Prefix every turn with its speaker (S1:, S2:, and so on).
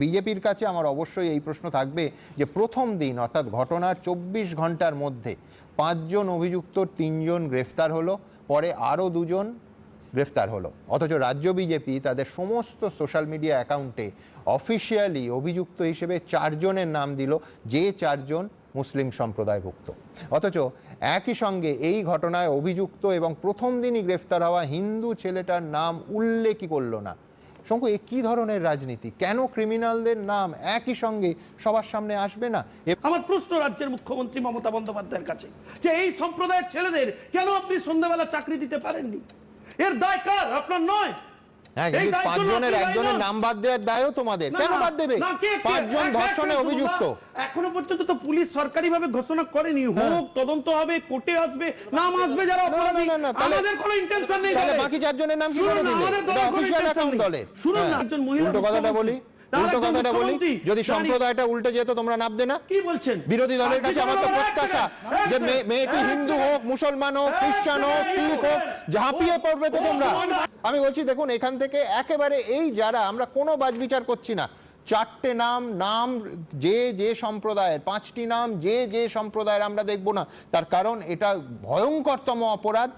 S1: বিজেপির কাছে আমার অবশ্যই এই প্রশ্ন থাকবে যে প্রথম দিন অর্থাৎ ঘটনার ২৪ ঘন্টার মধ্যে ৫ জন অভিযুক্ত ৩ জন গ্রেফতার হলো, পরে আরও ২ জন গ্রেফতার হলো, অথচ রাজ্য বিজেপি তাদের সমস্ত সোশ্যাল মিডিয়া অ্যাকাউন্টে অফিসিয়ালি অভিযুক্ত হিসেবে ৪ জনের নাম দিল, যে ৪ জন মুসলিম সম্প্রদায়ভুক্ত। অথচ একই সঙ্গে এই ঘটনায় অভিযুক্ত এবং প্রথম দিনই গ্রেফতার হওয়া হিন্দু ছেলেটার নাম উল্লেখই করলো না। শঙ্কু, এ কি ধরনের রাজনীতি? কেন ক্রিমিনালদের নাম একই সঙ্গে সবার সামনে আসবে না?
S2: আমার প্রশ্ন রাজ্যের মুখ্যমন্ত্রী মমতা বন্দ্যোপাধ্যায়ের কাছে যে এই সম্প্রদায়ের ছেলেদের কেন আপনি সন্ধ্যাবেলা চাকরি দিতে পারেননি? এর দায় কার? আপনার নয়।
S1: হ্যাঁ, কিন্তু ৫ জনের একজনের নাম বাদ দেওয়ার দায়ও তোমাদের। কেন বাদ দেবে? ৫ জন ধর্ষণে অভিযুক্ত।
S2: এখনো পর্যন্ত তো পুলিশ সরকারিভাবে ঘোষণা করেনি, হোক তদন্ত হবে, কোর্টে আসবে, নাম আসবে যারা অপরাধী। আমাদের কোনো ইন্টেনশন নেই।
S1: তাহলে বাকি ৪ জনের নাম কি করে দিলে? এটা অফিশিয়াল অ্যাকাউন্ট দলের।
S2: শুনুন না, একজন মহিলা
S1: উল্টো কথাটা বলি, যদি সম্প্রদায়টা উল্টে যেত তোমরা নামবে না?
S2: কি বলছেন?
S1: বিরোধী দলের কাছে আমার তো প্রত্যাশা যে মেয়েটি হিন্দু হোক, মুসলমান হোক, খ্রিস্টান হোক, শিখ হোক, ঝাঁপিয়ে পড়বে তো তোমরা। আমি বলছি দেখুন, এখান থেকে একেবারে এই যারা, আমরা কোনো বাছবিচার করছি না, ৪টে নাম যে যে সম্প্রদায়ের, ৫টি নাম যে যে সম্প্রদায়ের আমরা দেখব না। তার কারণ এটা ভয়ঙ্করতম অপরাধ।